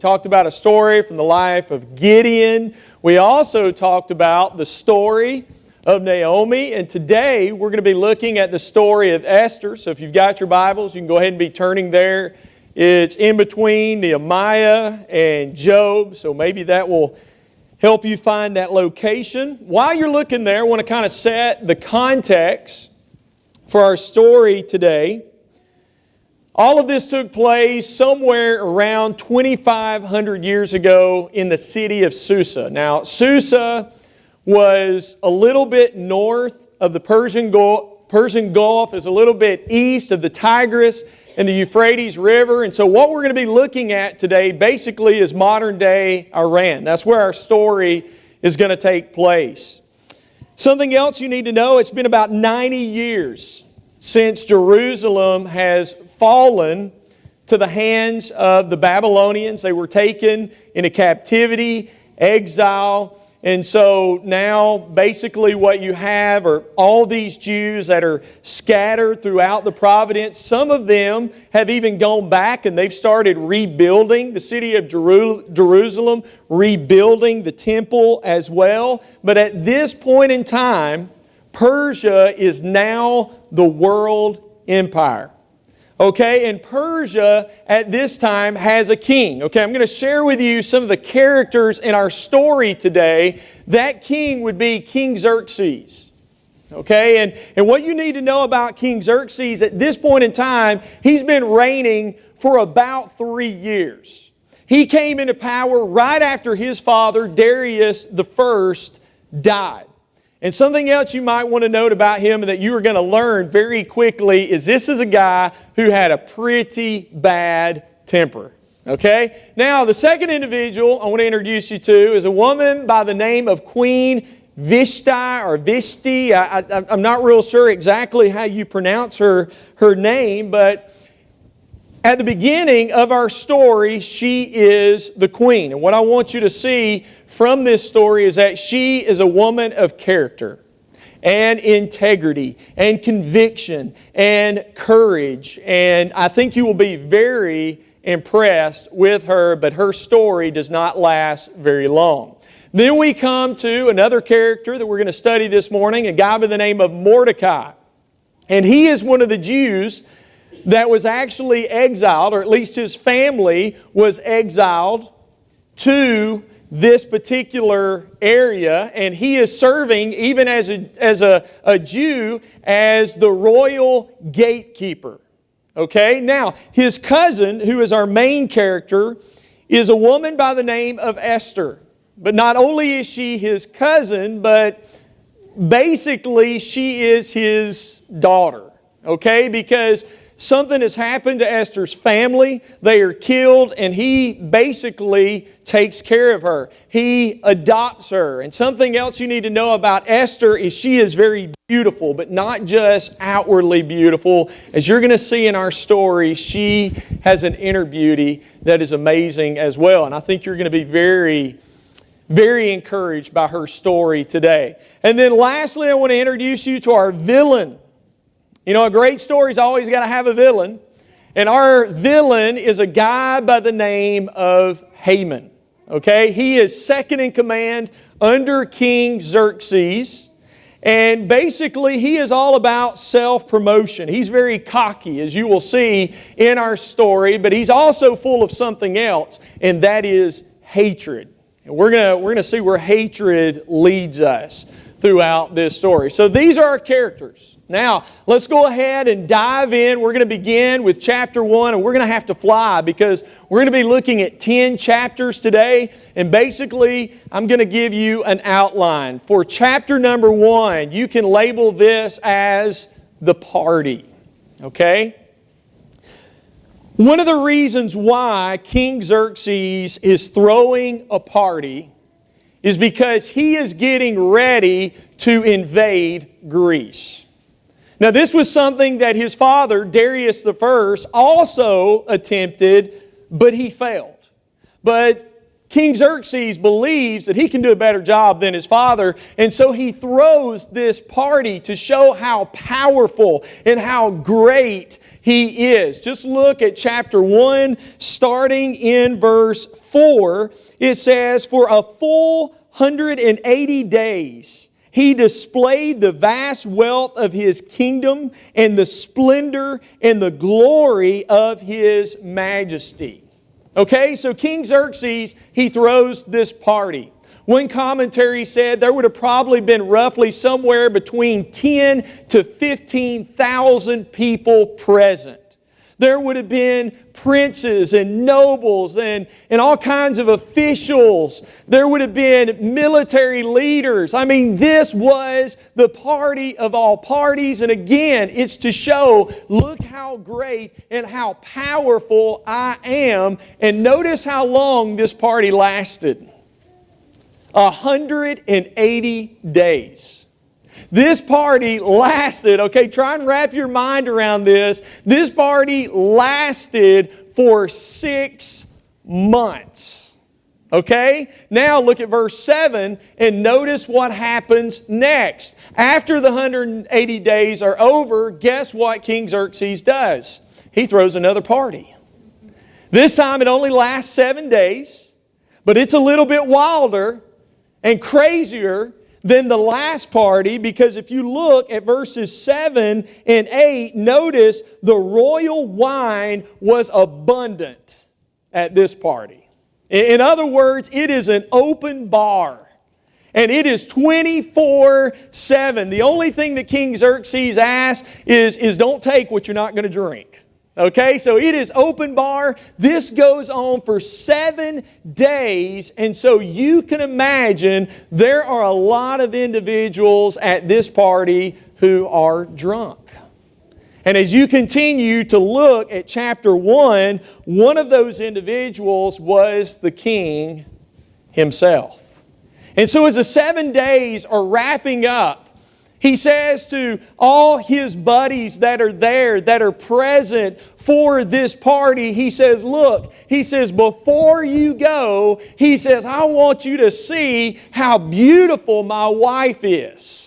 talked about a story from the life of Gideon. We also talked about the story of Naomi. And today we're going to be looking at the story of Esther. So if you've got your Bibles, you can go ahead and be turning there. It's in between Nehemiah and Job. So maybe that will help you find that location. While you're looking there, I want to kind of set the context for our story today. All of this took place somewhere around 2,500 years ago in the city of Susa. Now, Susa was a little bit north of the Persian Gulf, is a little bit east of the Tigris and the Euphrates River. And so what we're going to be looking at today basically is modern-day Iran. That's where our story is going to take place. Something else you need to know, it's been about 90 years since Jerusalem has fallen to the hands of the Babylonians. They were taken into captivity, exile. And so now basically what you have are all these Jews that are scattered throughout the province. Some of them have even gone back and they've started rebuilding the city of Jerusalem, rebuilding the temple as well. But at this point in time, Persia is now the world empire. Okay, and Persia at this time has a king. Okay, I'm going to share with you some of the characters in our story today. That king would be King Xerxes. Okay, and what you need to know about King Xerxes at this point in time, he's been reigning for about 3 years. He came into power right after his father, Darius I, died. And something else you might want to note about him and that you are going to learn very quickly is this is a guy who had a pretty bad temper. Okay? Now, the second individual I want to introduce you to is a woman by the name of Queen Vishti or Vishti. I'm not real sure exactly how you pronounce her name, but at the beginning of our story, she is the queen. And what I want you to see from this story is that she is a woman of character and integrity and conviction and courage. And I think you will be very impressed with her, but her story does not last very long. Then we come to another character that we're going to study this morning, a guy by the name of Mordecai. And he is one of the Jews that was actually exiled, or at least his family was exiled to this particular area, and he is serving, even as a Jew, as the royal gatekeeper. Okay? Now, his cousin, who is our main character, is a woman by the name of Esther. But not only is she his cousin, but basically she is his daughter. Okay? Because something has happened to Esther's family. They are killed, and he basically takes care of her. He adopts her. And something else you need to know about Esther is she is very beautiful, but not just outwardly beautiful. As you're going to see in our story, she has an inner beauty that is amazing as well. And I think you're going to be very, very encouraged by her story today. And then lastly, I want to introduce you to our villain. You know, a great story's always got to have a villain. And our villain is a guy by the name of Haman. Okay? He is second in command under King Xerxes. And basically, he is all about self-promotion. He's very cocky, as you will see in our story. But he's also full of something else, and that is hatred. And we're going to see where hatred leads us throughout this story. So these are our characters. Now, let's go ahead and dive in. We're going to begin with chapter 1, and we're going to have to fly because we're going to be looking at 10 chapters today. And basically, I'm going to give you an outline. For chapter number 1, you can label this as the party. Okay? One of the reasons why King Xerxes is throwing a party is because he is getting ready to invade Greece. Now, this was something that his father, Darius I, also attempted, but he failed. But King Xerxes believes that he can do a better job than his father, and so he throws this party to show how powerful and how great he is. Just look at chapter 1, starting in verse 4. It says, "For a full 180 days he displayed the vast wealth of his kingdom and the splendor and the glory of his majesty." Okay, so King Xerxes, he throws this party. One commentary said there would have probably been roughly somewhere between 10 to 15,000 people present. There would have been princes and nobles and all kinds of officials. There would have been military leaders. I mean, this was the party of all parties. And again, it's to show, look how great and how powerful I am. And notice how long this party lasted. 180 days. This party lasted, okay, try and wrap your mind around this. This party lasted for 6 months. Okay? Now look at verse 7 and notice what happens next. After the 180 days are over, guess what King Xerxes does? He throws another party. This time it only lasts 7 days, but it's a little bit wilder and crazier than the last party, because if you look at verses 7 and 8, notice the royal wine was abundant at this party. In other words, it is an open bar. And it is 24/7. The only thing that King Xerxes asks is don't take what you're not going to drink. Okay, so it is open bar. This goes on for 7 days. And so you can imagine there are a lot of individuals at this party who are drunk. And as you continue to look at chapter 1, one of those individuals was the king himself. And so as the 7 days are wrapping up, he says to all his buddies that are there, that are present for this party, he says, look, he says, before you go, he says, I want you to see how beautiful my wife is.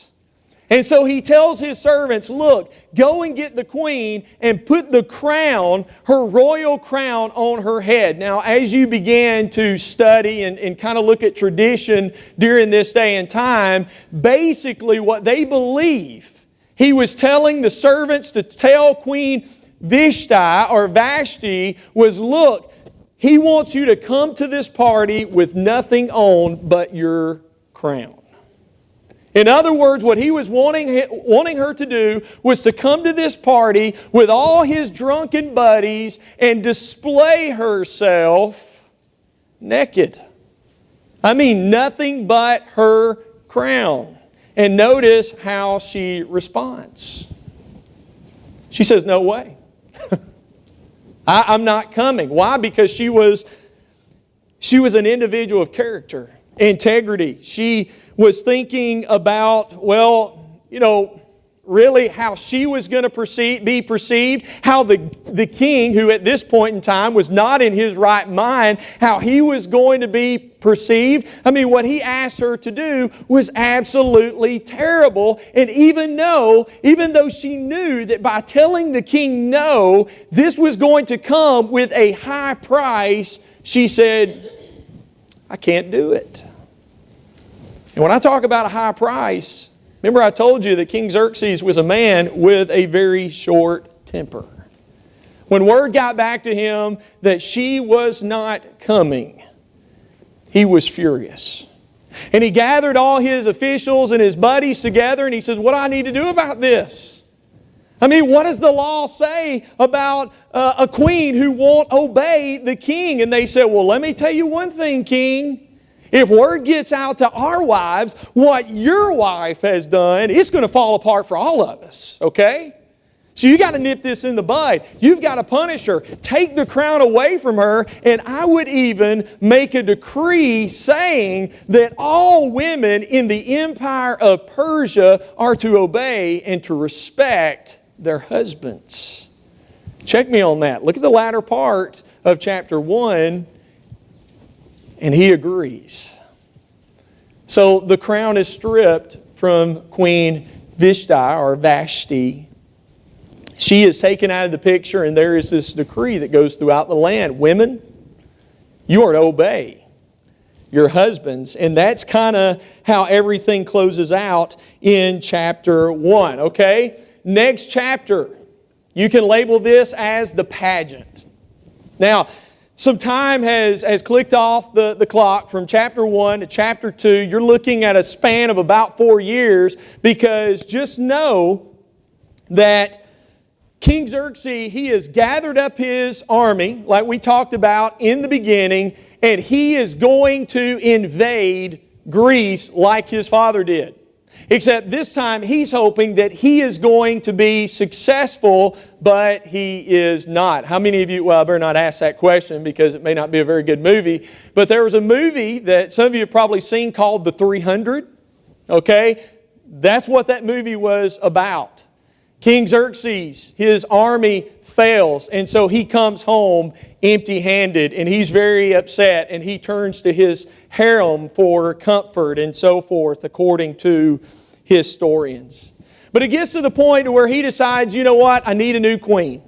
And so he tells his servants, look, go and get the queen and put the crown, her royal crown, on her head. Now, as you began to study and kind of look at tradition during this day and time, basically what they believe, he was telling the servants to tell Queen Vashti was, look, he wants you to come to this party with nothing on but your crown. In other words, what he was wanting her to do was to come to this party with all his drunken buddies and display herself naked. I mean, nothing but her crown. And notice how she responds. She says, no way. I'm not coming. Why? Because she was an individual of character, integrity. She was thinking about, well, really how she was going to be perceived, how the king, who at this point in time was not in his right mind, how he was going to be perceived. I mean, what he asked her to do was absolutely terrible. And even though she knew that by telling the king no, this was going to come with a high price, she said, I can't do it. And when I talk about a high price, remember I told you that King Xerxes was a man with a very short temper. When word got back to him that she was not coming, he was furious. And he gathered all his officials and his buddies together and he says, what do I need to do about this? I mean, what does the law say about a queen who won't obey the king? And they said, well, let me tell you one thing, king. If word gets out to our wives what your wife has done, it's going to fall apart for all of us, okay? So you got to nip this in the bud. You've got to punish her. Take the crown away from her, and I would even make a decree saying that all women in the empire of Persia are to obey and to respect their husbands. Check me on that. Look at the latter part of chapter 1. And he agrees. So the crown is stripped from Queen Vashti. She is taken out of the picture, and there is this decree that goes throughout the land. Women, you are to obey your husbands. And that's kind of how everything closes out in chapter 1. Okay? Next chapter, you can label this as the pageant. Now, some time has clicked off the clock from chapter 1 to chapter 2. You're looking at a span of about 4 years, because just know that King Xerxes, he has gathered up his army, like we talked about in the beginning, and he is going to invade Greece like his father did. Except this time he's hoping that he is going to be successful, but he is not. How many of you, well, I better not ask that question because it may not be a very good movie, but there was a movie that some of you have probably seen called The 300. Okay? That's what that movie was about. King Xerxes, his army fails, and so he comes home empty-handed, and he's very upset, and he turns to his harem for comfort and so forth, according to historians. But it gets to the point where he decides, you know what, I need a new queen.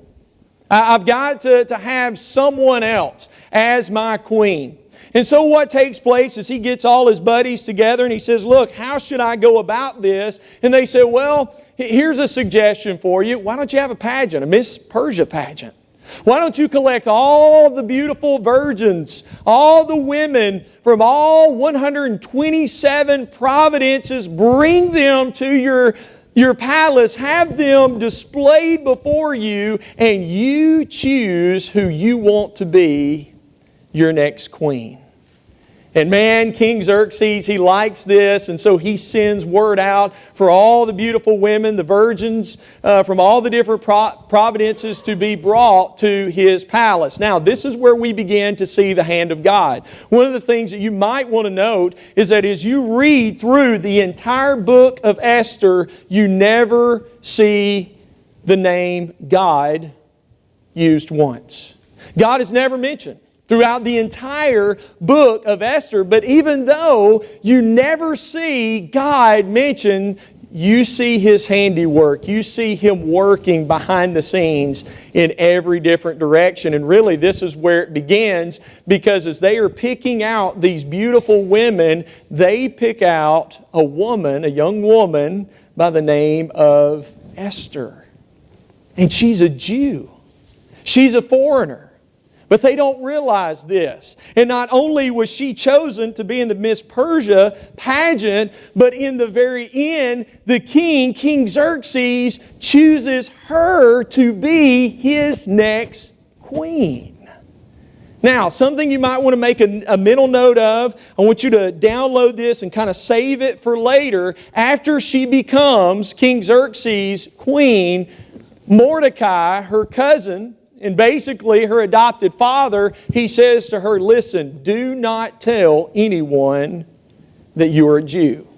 I've got to have someone else as my queen. And so what takes place is he gets all his buddies together and he says, look, how should I go about this? And they say, well, here's a suggestion for you. Why don't you have a pageant, a Miss Persia pageant? Why don't you collect all the beautiful virgins, all the women from all 127 provinces, bring them to your palace, have them displayed before you, and you choose who you want to be your next queen. And man, King Xerxes, he likes this, and so he sends word out for all the beautiful women, the virgins from all the different provinces to be brought to his palace. Now, this is where we begin to see the hand of God. One of the things that you might want to note is that as you read through the entire book of Esther, you never see the name God used once. God is never mentioned throughout the entire book of Esther. But even though you never see God mentioned, you see His handiwork. You see Him working behind the scenes in every different direction. And really, this is where it begins, because as they are picking out these beautiful women, they pick out a woman, a young woman, by the name of Esther. And she's a Jew. She's a foreigner. But they don't realize this. And not only was she chosen to be in the Miss Persia pageant, but in the very end, the king, King Xerxes, chooses her to be his next queen. Now, something you might want to make a mental note of, I want you to download this and kind of save it for later. After she becomes King Xerxes' queen, Mordecai, her cousin, and basically her adopted father, he says to her, listen, do not tell anyone that you are a Jew.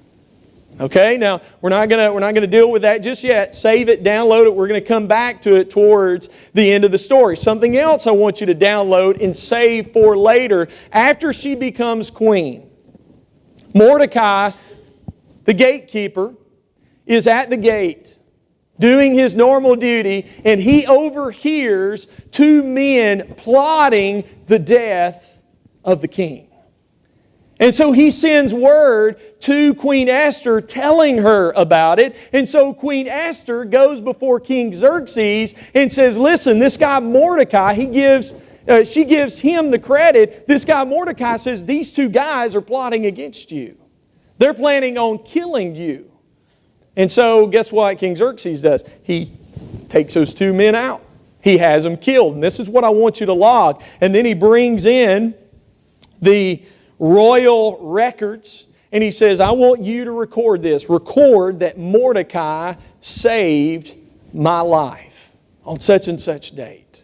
Okay, now we're not going to deal with that just yet. Save it, download it. We're going to come back to it towards the end of the story. Something else I want you to download and save for later. After she becomes queen, Mordecai, the gatekeeper, is at the gate doing his normal duty, and he overhears two men plotting the death of the king. And so he sends word to Queen Esther telling her about it. And so Queen Esther goes before King Xerxes and says, listen, this guy Mordecai, she gives him the credit. This guy Mordecai says, these two guys are plotting against you. They're planning on killing you. And so guess what King Xerxes does? He takes those two men out. He has them killed. And this is what I want you to log. And then he brings in the royal records, and he says, I want you to record this. Record that Mordecai saved my life on such and such date.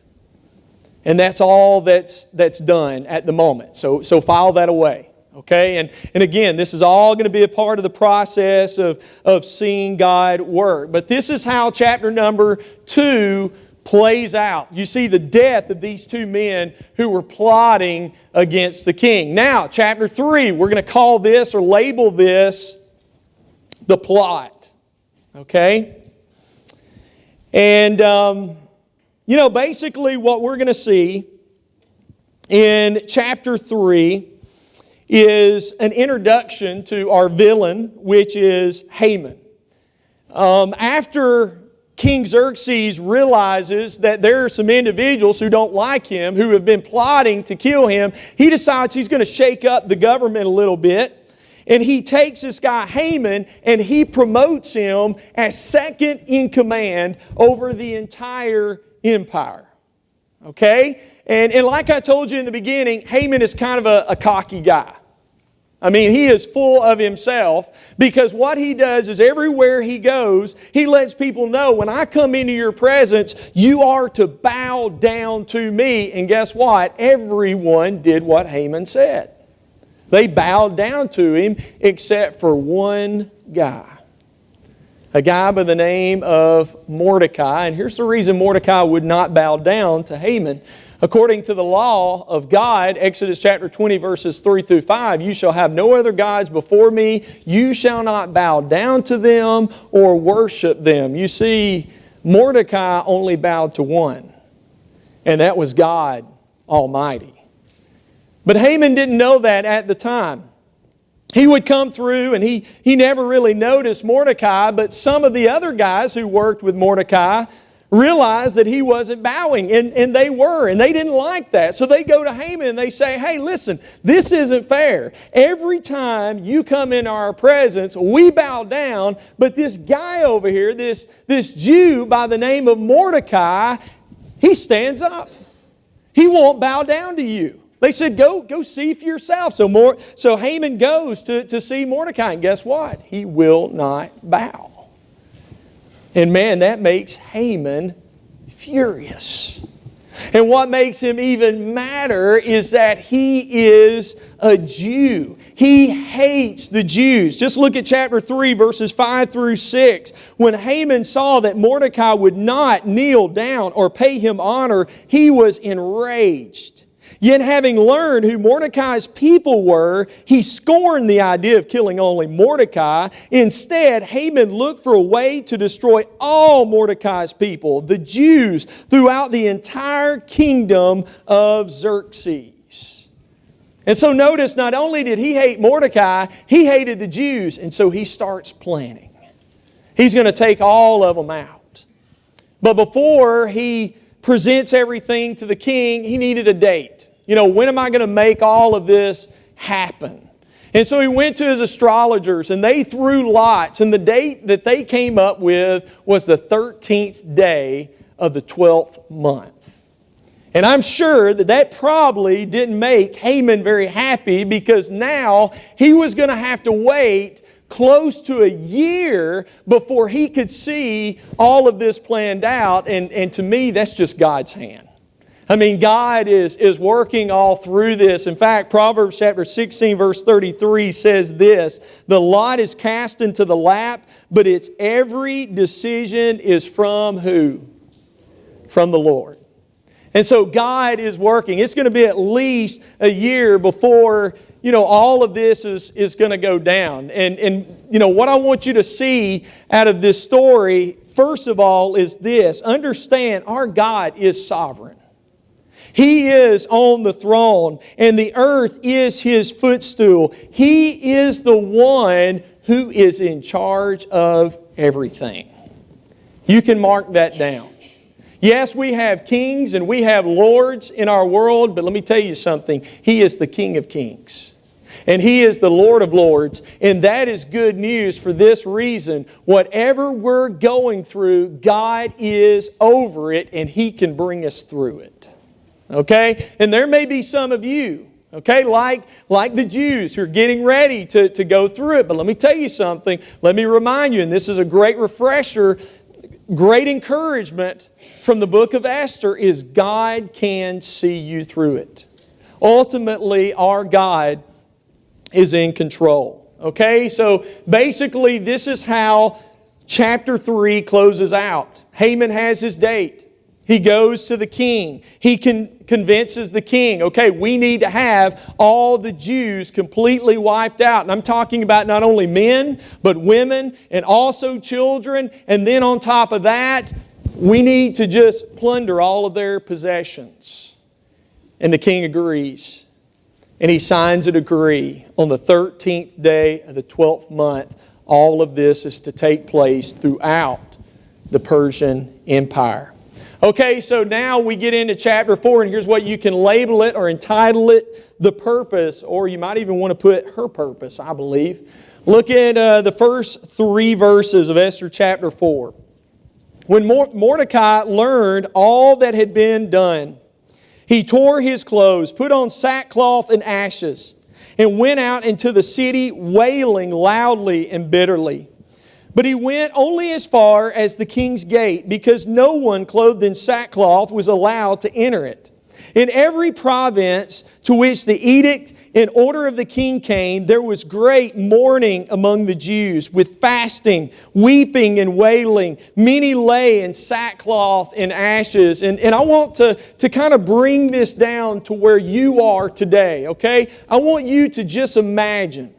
And that's all that's done at the moment. So file that away. Okay, and again, this is all going to be a part of the process of seeing God work. But this is how chapter number 2 plays out. You see the death of these two men who were plotting against the king. Now, chapter 3, we're going to call this or label this the plot. Okay? And, basically what we're going to see in chapter 3 is an introduction to our villain, which is Haman. After King Xerxes realizes that there are some individuals who don't like him, who have been plotting to kill him, he decides he's going to shake up the government a little bit. And he takes this guy Haman and he promotes him as second in command over the entire empire. Okay? And like I told you in the beginning, Haman is kind of a cocky guy. I mean, he is full of himself because what he does is everywhere he goes, he lets people know, when I come into your presence, you are to bow down to me. And guess what? Everyone did what Haman said. They bowed down to him except for one guy. A guy by the name of Mordecai. And here's the reason Mordecai would not bow down to Haman. According to the law of God, Exodus chapter 20, verses 3 through 5, you shall have no other gods before me. You shall not bow down to them or worship them. You see, Mordecai only bowed to one, and that was God Almighty. But Haman didn't know that at the time. He would come through and he never really noticed Mordecai, but some of the other guys who worked with Mordecai realized that he wasn't bowing, and they were, and they didn't like that. So they go to Haman and they say, hey, listen, this isn't fair. Every time you come in our presence, we bow down, but this guy over here, this Jew by the name of Mordecai, he stands up. He won't bow down to you. They said, go see for yourself. So Haman goes to see Mordecai, and guess what? He will not bow. And man, that makes Haman furious. And what makes him even madder is that he is a Jew. He hates the Jews. Just look at chapter 3, verses 5 through 6. When Haman saw that Mordecai would not kneel down or pay him honor, he was enraged. Yet having learned who Mordecai's people were, he scorned the idea of killing only Mordecai. Instead, Haman looked for a way to destroy all Mordecai's people, the Jews, throughout the entire kingdom of Xerxes. And so notice, not only did he hate Mordecai, he hated the Jews, and so he starts planning. He's going to take all of them out. But before he presents everything to the king, he needed a date. When am I going to make all of this happen? And so he went to his astrologers and they threw lots. And the date that they came up with was the 13th day of the 12th month. And I'm sure that probably didn't make Haman very happy, because now he was going to have to wait close to a year before he could see all of this planned out. And to me, that's just God's hand. I mean, God is working all through this. In fact, Proverbs chapter 16, verse 33 says this: the lot is cast into the lap, but its every decision is from who? From the Lord. And so God is working. It's going to be at least a year before, all of this is going to go down. And what I want you to see out of this story, first of all, is this. Understand, our God is sovereign. He is on the throne, and the earth is His footstool. He is the one who is in charge of everything. You can mark that down. Yes, we have kings and we have lords in our world, but let me tell you something. He is the King of Kings. And He is the Lord of Lords. And that is good news for this reason. Whatever we're going through, God is over it, and He can bring us through it. Okay? And there may be some of you, okay, like the Jews who are getting ready to go through it. But let me tell you something. Let me remind you, and this is a great refresher, great encouragement from the book of Esther, is God can see you through it. Ultimately, our God is in control. Okay? So basically, this is how chapter 3 closes out. Haman has his date. he goes to the king. He convinces the king, okay, we need to have all the Jews completely wiped out. And I'm talking about not only men, but women and also children. And then on top of that, we need to just plunder all of their possessions. And the king agrees. And he signs a decree on the 13th day of the 12th month. All of this is to take place throughout the Persian Empire. Okay, so now we get into chapter 4, and here's what you can label it or entitle it, The Purpose, or you might even want to put Her Purpose, I believe. Look at the first 3 verses of Esther chapter 4. When Mordecai learned all that had been done, he tore his clothes, put on sackcloth and ashes, and went out into the city wailing loudly and bitterly. But he went only as far as the king's gate, because no one clothed in sackcloth was allowed to enter it. In every province to which the edict in order of the king came, there was great mourning among the Jews, with fasting, weeping, and wailing. Many lay in sackcloth and ashes. And I want to kind of bring this down to where you are today, okay? I want you to just imagine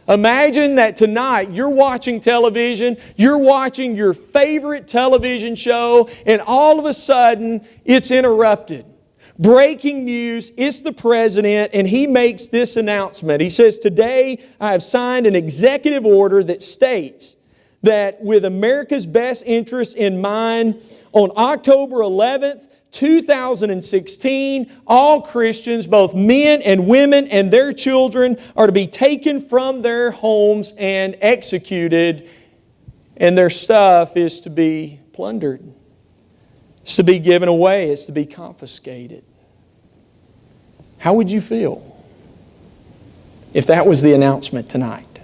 that tonight you're watching television, you're watching your favorite television show, and all of a sudden it's interrupted. Breaking news, it's the president, and he makes this announcement. He says, "Today I have signed an executive order that states that with America's best interests in mind, on October 11th, 2016, all Christians, both men and women and their children, are to be taken from their homes and executed, and their stuff is to be plundered. It's to be given away. It's to be confiscated." How would you feel if that was the announcement tonight?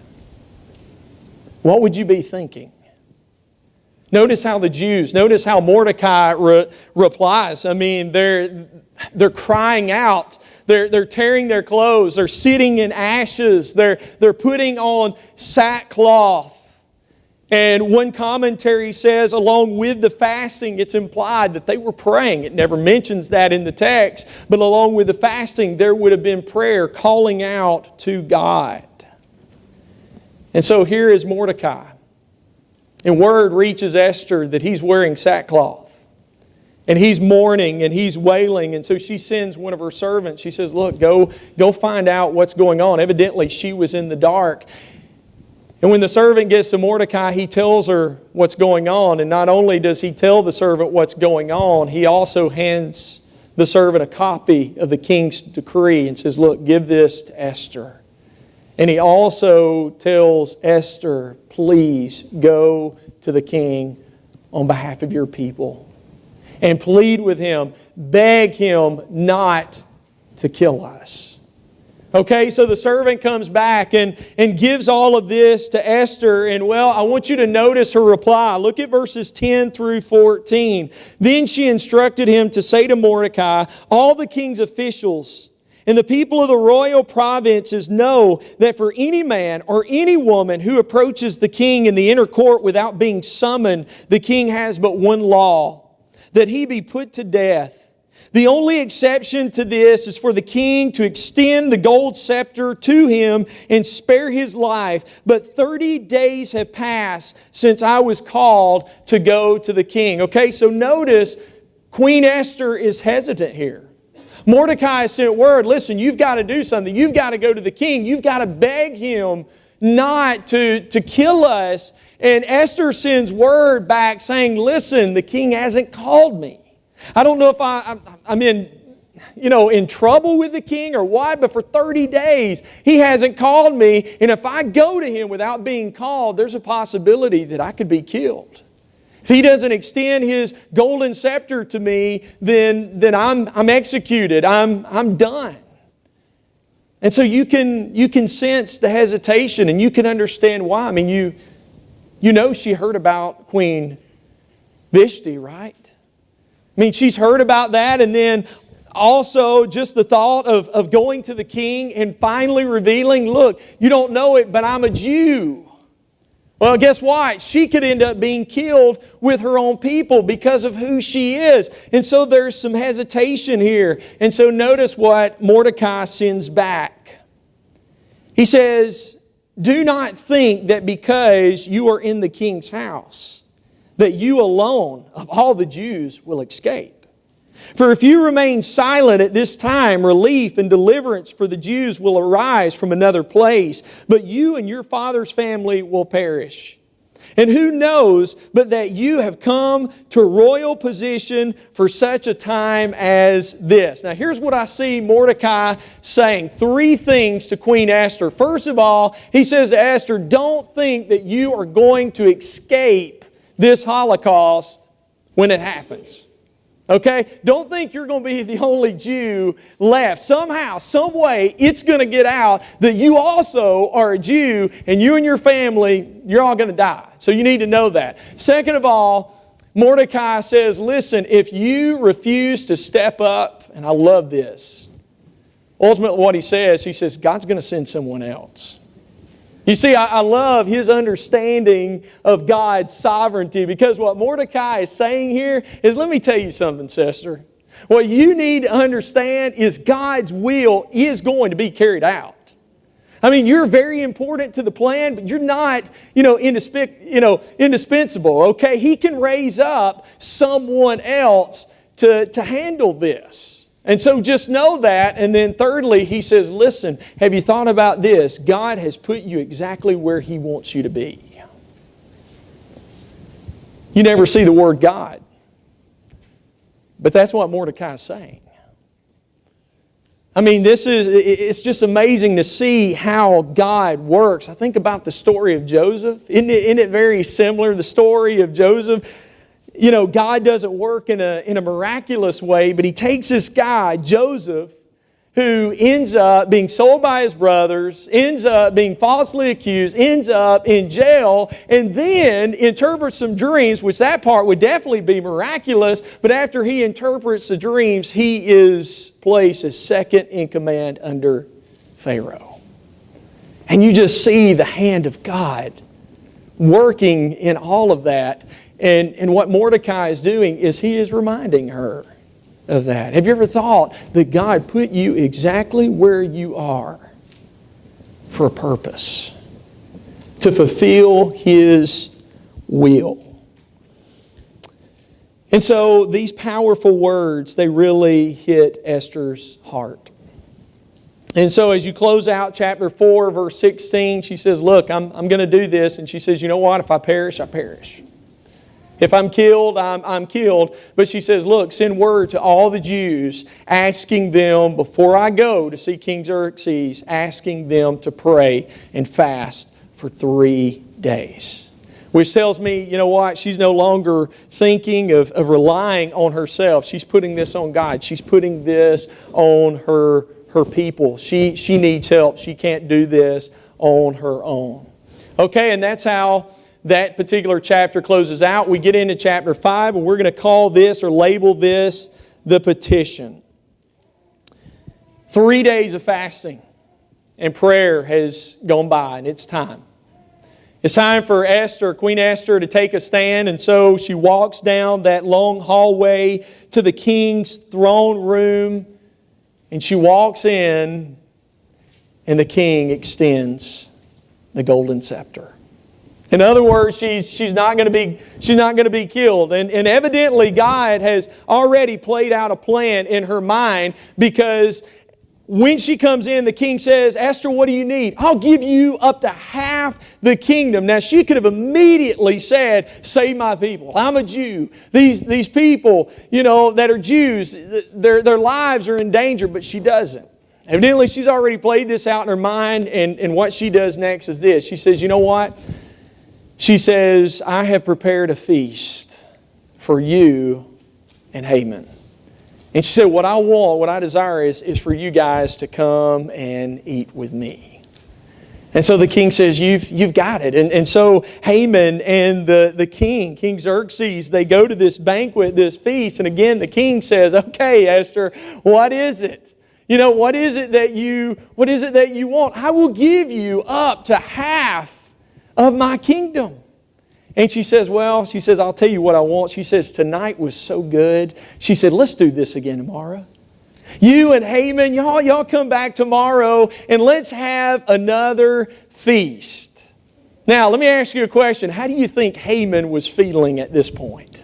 What would you be thinking? Notice how Mordecai replies. I mean, they're crying out. They're tearing their clothes. They're sitting in ashes. They're putting on sackcloth. And one commentary says, along with the fasting, it's implied that they were praying. It never mentions that in the text. But along with the fasting, there would have been prayer calling out to God. And so here is Mordecai. And word reaches Esther that he's wearing sackcloth. And he's mourning and he's wailing. And so she sends one of her servants. She says, "Look, go find out what's going on." Evidently, she was in the dark. And when the servant gets to Mordecai, he tells her what's going on. And not only does he tell the servant what's going on, he also hands the servant a copy of the king's decree and says, "Look, give this to Esther." And he also tells Esther, "Please go to the king on behalf of your people and plead with him, beg him not to kill us." Okay, so the servant comes back and gives all of this to Esther. And well, I want you to notice her reply. Look at verses 10 through 14. "Then she instructed him to say to Mordecai, 'All the king's officials and the people of the royal provinces know that for any man or any woman who approaches the king in the inner court without being summoned, the king has but one law, that he be put to death. The only exception to this is for the king to extend the gold scepter to him and spare his life. But 30 days have passed since I was called to go to the king." Okay, so notice Queen Esther is hesitant here. Mordecai sent word, "Listen, you've got to do something. You've got to go to the king. You've got to beg him not to kill us." And Esther sends word back saying, "Listen, the king hasn't called me. I don't know if I'm in trouble with the king or what, but for 30 days he hasn't called me. And if I go to him without being called, there's a possibility that I could be killed. If he doesn't extend his golden scepter to me, then I'm executed. I'm done." And so you can sense the hesitation, and you can understand why. I mean, you know she heard about Queen Vashti, right? I mean, she's heard about that, and then also just the thought of going to the king and finally revealing, "Look, you don't know it, but I'm a Jew." Well, guess what? She could end up being killed with her own people because of who she is. And so there's some hesitation here. And so notice what Mordecai sends back. He says, "Do not think that because you are in the king's house, that you alone of all the Jews will escape. For if you remain silent at this time, relief and deliverance for the Jews will arise from another place, but you and your father's family will perish. And who knows but that you have come to royal position for such a time as this." Now here's what I see Mordecai saying. 3 things to Queen Esther. First of all, he says to Esther, don't think that you are going to escape this Holocaust when it happens. Okay? Don't think you're going to be the only Jew left. Somehow, some way, it's going to get out that you also are a Jew and you and your family, you're all going to die. So you need to know that. Second of all, Mordecai says, listen, if you refuse to step up, and I love this, ultimately what he says, God's going to send someone else. You see, I love his understanding of God's sovereignty, because what Mordecai is saying here is, let me tell you something, sister. What you need to understand is God's will is going to be carried out. I mean, you're very important to the plan, but you're not, indispensable, okay? He can raise up someone else to handle this. And so just know that. And then thirdly, he says, listen, have you thought about this? God has put you exactly where He wants you to be. You never see the word God. But that's what Mordecai is saying. I mean, it's just amazing to see how God works. I think about the story of Joseph. Isn't it very similar, the story of Joseph? You know, God doesn't work in a miraculous way, but He takes this guy, Joseph, who ends up being sold by his brothers, ends up being falsely accused, ends up in jail, and then interprets some dreams, which that part would definitely be miraculous, but after he interprets the dreams, he is placed as second in command under Pharaoh. And you just see the hand of God working in all of that. And what Mordecai is doing is he is reminding her of that. Have you ever thought that God put you exactly where you are for a purpose? To fulfill His will. And so these powerful words, they really hit Esther's heart. And so as you close out chapter 4, verse 16, she says, look, I'm going to do this. And she says, you know what? If I perish, I perish. If I'm killed, I'm killed. But she says, look, send word to all the Jews, asking them, before I go to see King Xerxes, asking them to pray and fast for 3 days. Which tells me, you know what? She's no longer thinking of relying on herself. She's putting this on God. She's putting this on her people. She needs help. She can't do this on her own. Okay, and that's how that particular chapter closes out. We get into chapter 5, and we're going to call this or label this the petition. 3 days of fasting and prayer has gone by, and it's time. It's time for Esther, Queen Esther, to take a stand, and so she walks down that long hallway to the king's throne room, and she walks in, and the king extends the golden scepter. In other words, she's not going to be killed. And evidently God has already played out a plan in her mind, because when she comes in, the king says, Esther, what do you need? I'll give you up to half the kingdom. Now she could have immediately said, save my people. I'm a Jew. These people, that are Jews, their lives are in danger, but she doesn't. Evidently she's already played this out in her mind, and what she does next is this. She says, you know what? She says, I have prepared a feast for you and Haman. And she said, what I desire is for you guys to come and eat with me. And so the king says, you've got it. And so Haman and the king, King Xerxes, they go to this banquet, this feast. And again, the king says, okay, Esther, what is it? What is it that you want? I will give you up to half of my kingdom. And she says, I'll tell you what I want. She says, tonight was so good. She said, let's do this again tomorrow. You and Haman, y'all come back tomorrow and let's have another feast. Now, let me ask you a question. How do you think Haman was feeling at this point?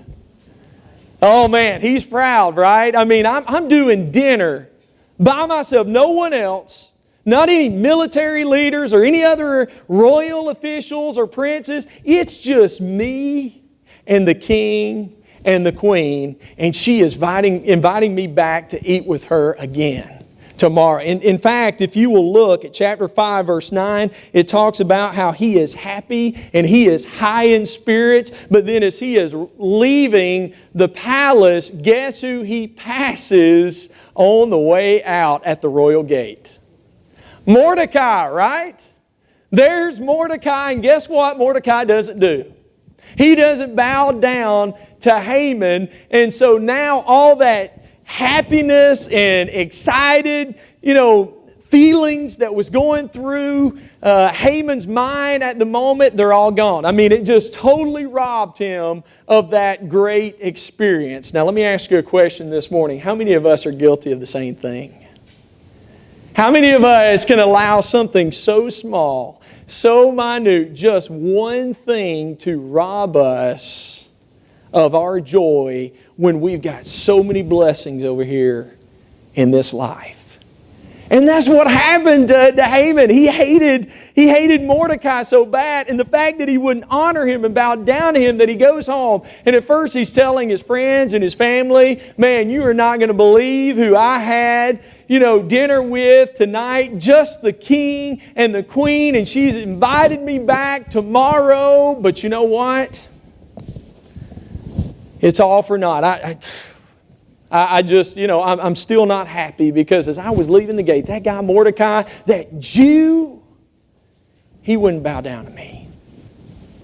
Oh man, he's proud, right? I mean, I'm doing dinner by myself, no one else. Not any military leaders or any other royal officials or princes. It's just me and the king and the queen, and she is inviting me back to eat with her again tomorrow. In fact, if you will look at chapter 5, verse 9, it talks about how he is happy and he is high in spirits, but then as he is leaving the palace, guess who he passes on the way out at the royal gate? Mordecai, right? There's Mordecai, and guess what Mordecai doesn't do? He doesn't bow down to Haman, and so now all that happiness and excited, feelings that was going through Haman's mind at the moment, they're all gone. I mean, it just totally robbed him of that great experience. Now, let me ask you a question this morning. How many of us are guilty of the same thing? How many of us can allow something so small, so minute, just one thing to rob us of our joy when we've got so many blessings over here in this life? And that's what happened to Haman. He hated Mordecai so bad, and the fact that he wouldn't honor him and bow down to him, that he goes home. And at first he's telling his friends and his family, man, you are not going to believe who I had dinner with tonight, just the king and the queen, and she's invited me back tomorrow. But you know what? It's all for naught. I'm still not happy, because as I was leaving the gate, that guy Mordecai, that Jew, he wouldn't bow down to me.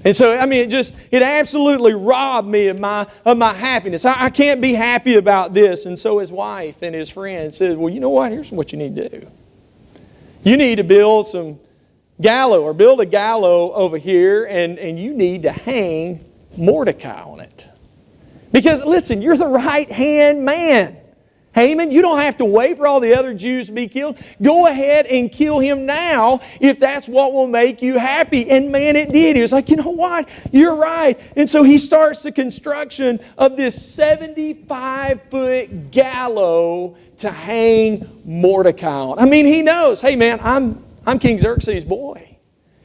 And so, it absolutely robbed me of my happiness. I can't be happy about this. And so his wife and his friend said, well, you know what? Here's what you need to do. You need to build a gallows over here, and you need to hang Mordecai on it. Because, listen, you're the right-hand man. Haman, you don't have to wait for all the other Jews to be killed. Go ahead and kill him now if that's what will make you happy. And man, it did. He was like, you know what? You're right. And so he starts the construction of this 75-foot gallows to hang Mordecai on. I mean, he knows, hey man, I'm King Xerxes' boy.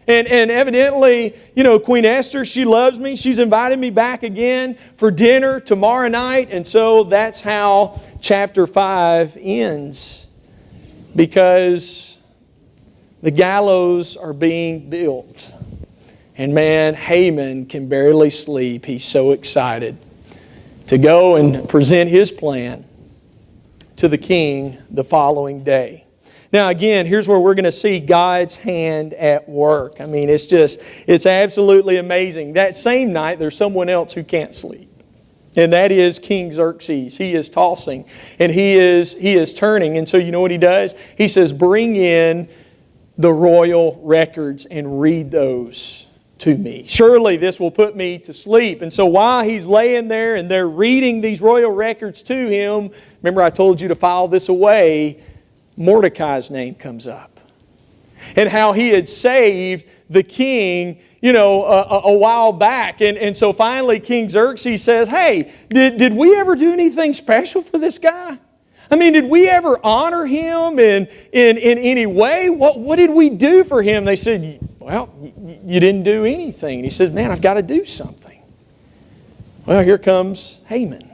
And evidently, Queen Esther, she loves me. She's invited me back again for dinner tomorrow night. And so that's how chapter 5 ends. Because the gallows are being built. And man, Haman can barely sleep. He's so excited to go and present his plan to the king the following day. Now again, here's where we're going to see God's hand at work. I mean, it's absolutely amazing. That same night, there's someone else who can't sleep. And that is King Xerxes. He is tossing and he is turning. And so you know what he does? He says, bring in the royal records and read those to me. Surely this will put me to sleep. And so while he's laying there and they're reading these royal records to him, remember I told you to file this away, Mordecai's name comes up. And how he had saved the king, a while back. And so finally King Xerxes says, hey, did we ever do anything special for this guy? I mean, did we ever honor him in any way? What did we do for him? They said, well, you didn't do anything. And he said, man, I've got to do something. Well, here comes Haman.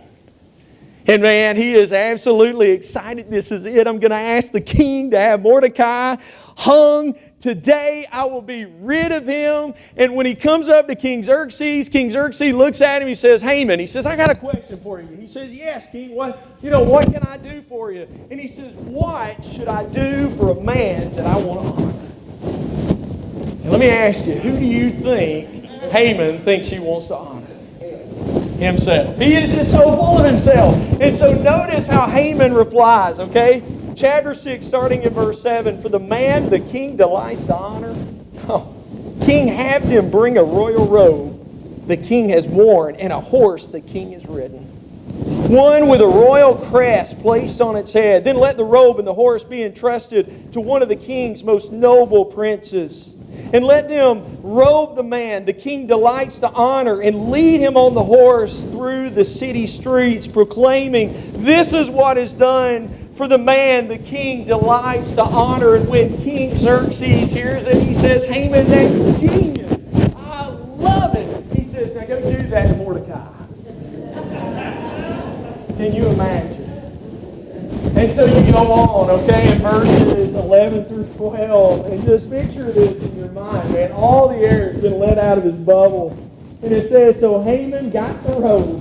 And man, he is absolutely excited. This is it. I'm going to ask the king to have Mordecai hung today. I will be rid of him. And when he comes up to King Xerxes looks at him. He says, Haman, he says, I got a question for you. He says, yes, king, what can I do for you? And he says, what should I do for a man that I want to honor? And let me ask you, who do you think Haman thinks he wants to honor? Himself. He is just so full of himself. And so notice how Haman replies, okay? Chapter 6, starting in verse 7, for the man the king delights to honor. Oh, King, have them bring a royal robe the king has worn and a horse the king has ridden, one with a royal crest placed on its head. Then let the robe and the horse be entrusted to one of the king's most noble princes. And let them robe the man the king delights to honor and lead him on the horse through the city streets, proclaiming, "This is what is done for the man the king delights to honor." And when King Xerxes hears it, he says, "Haman, that's genius. I love it." He says, "Now go do that to Mordecai." Can you imagine? And so you go on, okay, in verses 11 through 12, and just picture this in your mind, man. All the air has been let out of his bubble. And it says, so Haman got the robe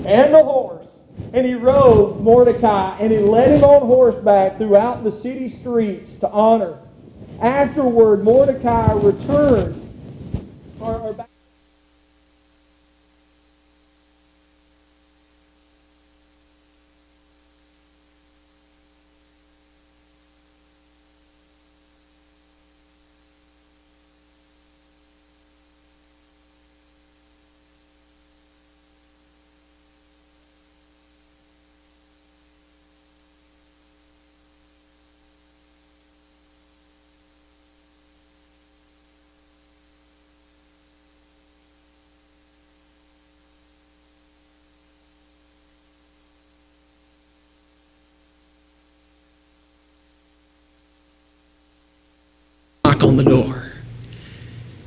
and the horse, and he rode Mordecai, and he led him on horseback throughout the city streets to honor. Afterward, Mordecai returned, or back. On the door.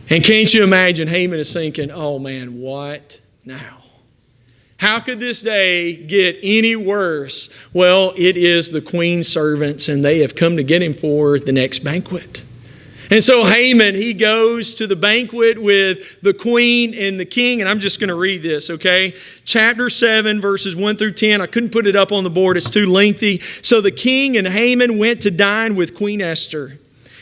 And can't you imagine Haman is thinking, oh man, what now? How could this day get any worse? Well, it is the queen's servants, and they have come to get him for the next banquet. And so Haman, he goes to the banquet with the queen and the king, and I'm just going to read this, okay? Chapter 7, verses 1 through 10. I couldn't put it up on the board. It's too lengthy. So the king and Haman went to dine with Queen Esther.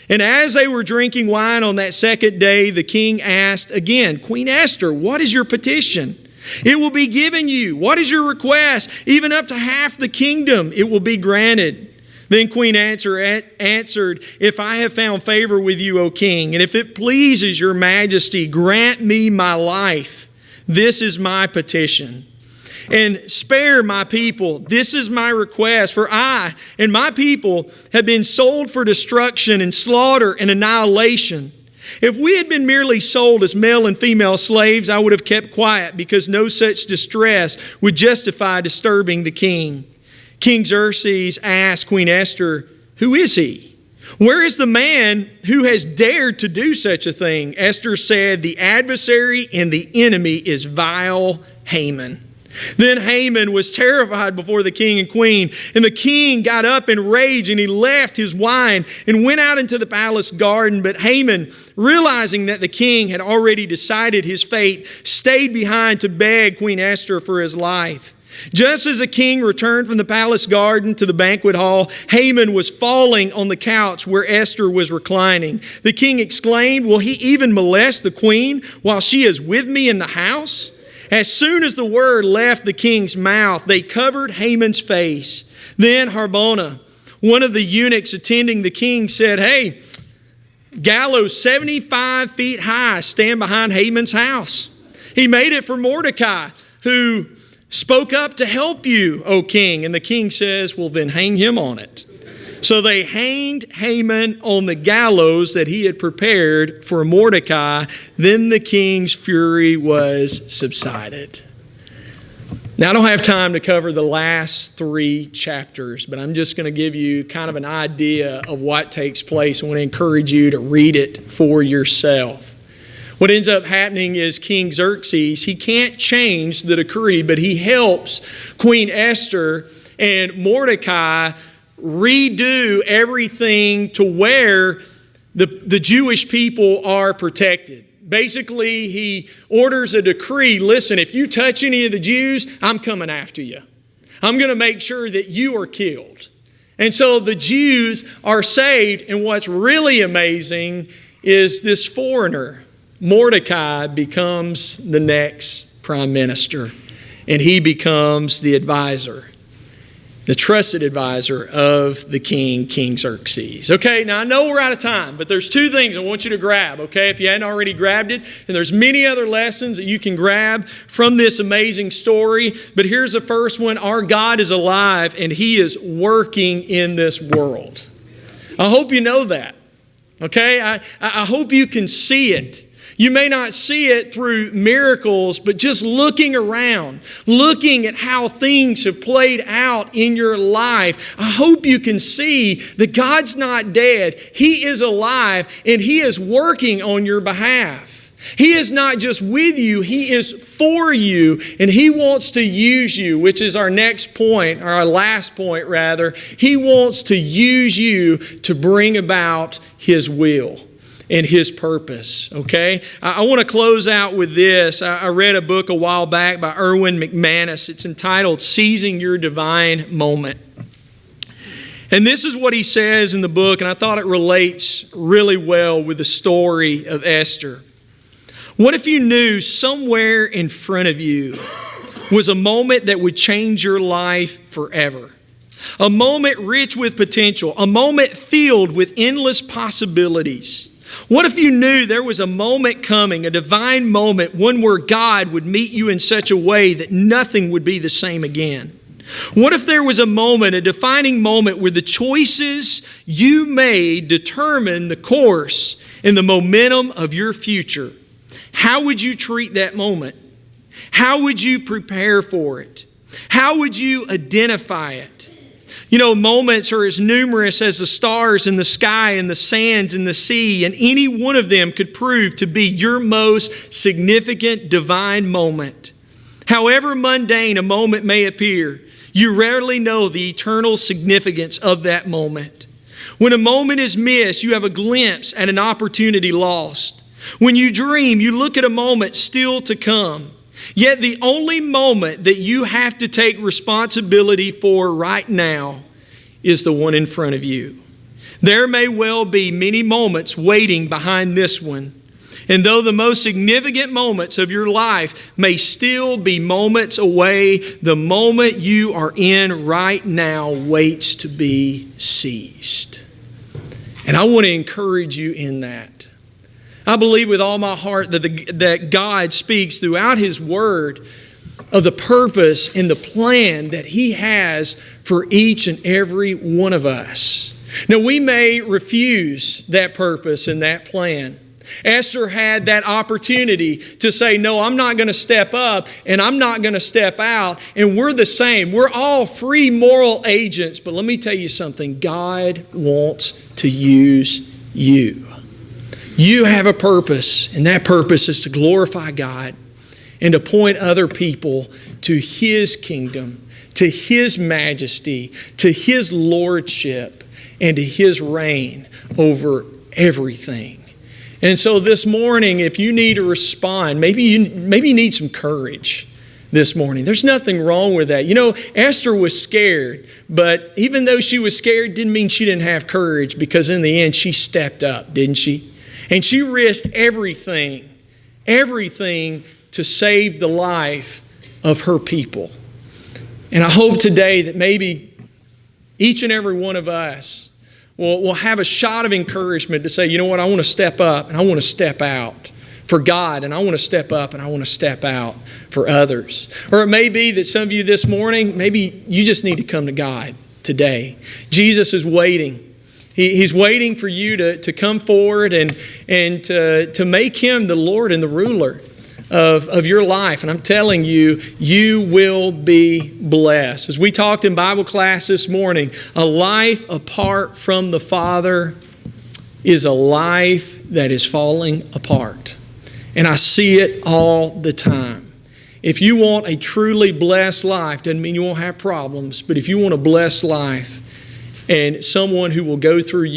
And as they were drinking wine on that second day, the king asked again, Queen Esther, what is your petition? It will be given you. What is your request? Even up to half the kingdom, it will be granted. Then Queen Esther answered, if I have found favor with you, O king, and if it pleases your majesty, grant me my life. This is my petition. And spare my people. This is my request, for I and my people have been sold for destruction and slaughter and annihilation. If we had been merely sold as male and female slaves, I would have kept quiet, because no such distress would justify disturbing the king. King Xerxes asked Queen Esther, who is he? Where is the man who has dared to do such a thing? Esther said, the adversary and the enemy is vile Haman. Then Haman was terrified before the king and queen, and the king got up in rage, and he left his wine and went out into the palace garden. But Haman, realizing that the king had already decided his fate, stayed behind to beg Queen Esther for his life. Just as the king returned from the palace garden to the banquet hall, Haman was falling on the couch where Esther was reclining. The king exclaimed, will he even molest the queen while she is with me in the house? As soon as the word left the king's mouth, they covered Haman's face. Then Harbona, one of the eunuchs attending the king, said, hey, gallows 75 feet high stand behind Haman's house. He made it for Mordecai, who spoke up to help you, O king. And the king says, well, then hang him on it. So they hanged Haman on the gallows that he had prepared for Mordecai. Then the king's fury was subsided. Now, I don't have time to cover the last 3 chapters, but I'm just going to give you kind of an idea of what takes place. I want to encourage you to read it for yourself. What ends up happening is King Xerxes, he can't change the decree, but he helps Queen Esther and Mordecai redo everything to where the Jewish people are protected. Basically, he orders a decree, listen, if you touch any of the Jews, I'm coming after you. I'm going to make sure that you are killed. And so the Jews are saved, and what's really amazing is this foreigner, Mordecai, becomes the next prime minister, and he becomes the advisor. the trusted advisor of the king, King Xerxes. Okay, now I know we're out of time, but there's two things I want you to grab, okay, if you hadn't already grabbed it. And there's many other lessons that you can grab from this amazing story. But here's the first one. Our God is alive and He is working in this world. I hope you know that, okay? I hope you can see it. You may not see it through miracles, but just looking around, looking at how things have played out in your life, I hope you can see that God's not dead. He is alive and He is working on your behalf. He is not just with you, He is for you, and He wants to use you, which is our next point, or our last point rather. He wants to use you to bring about His will and His purpose, okay? I want to close out with this. I read a book a while back by Erwin McManus. It's entitled Seizing Your Divine Moment. And this is what he says in the book, and I thought it relates really well with the story of Esther. What if you knew somewhere in front of you was a moment that would change your life forever? A moment rich with potential, a moment filled with endless possibilities. What if you knew there was a moment coming, a divine moment, one where God would meet you in such a way that nothing would be the same again? What if there was a moment, a defining moment, where the choices you made determine the course and the momentum of your future? How would you treat that moment? How would you prepare for it? How would you identify it? You know, moments are as numerous as the stars in the sky and the sands in the sea, and any one of them could prove to be your most significant divine moment. However mundane a moment may appear, you rarely know the eternal significance of that moment. When a moment is missed, you have a glimpse at an opportunity lost. When you dream, you look at a moment still to come. Yet the only moment that you have to take responsibility for right now is the one in front of you. There may well be many moments waiting behind this one. And though the most significant moments of your life may still be moments away, the moment you are in right now waits to be seized. And I want to encourage you in that. I believe with all my heart that God speaks throughout His Word of the purpose and the plan that He has for each and every one of us. Now, we may refuse that purpose and that plan. Esther had that opportunity to say, no, I'm not going to step up and I'm not going to step out. And we're the same. We're all free moral agents. But let me tell you something. God wants to use you. You have a purpose, and that purpose is to glorify God and to point other people to His kingdom, to His majesty, to His lordship, and to His reign over everything. And so this morning, if you need to respond, maybe you need some courage this morning. There's nothing wrong with that. You know, Esther was scared, but even though she was scared, didn't mean she didn't have courage, because in the end, she stepped up, didn't she? And she risked everything to save the life of her people. And I hope today that maybe each and every one of us will have a shot of encouragement to say, you know what, I want to step up and I want to step out for God, and I want to step up and I want to step out for others. Or it may be that some of you this morning, maybe you just need to come to God today. Jesus is waiting. He's waiting for you to come forward and to make Him the Lord and the ruler of your life. And I'm telling you, you will be blessed. As we talked in Bible class this morning, a life apart from the Father is a life that is falling apart. And I see it all the time. If you want a truly blessed life, doesn't mean you won't have problems, but if you want a blessed life, and someone who will go through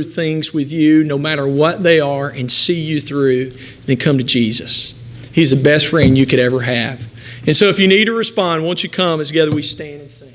things with you, no matter what they are, and see you through, then come to Jesus. He's the best friend you could ever have. And so if you need to respond, won't you come as together we stand and sing.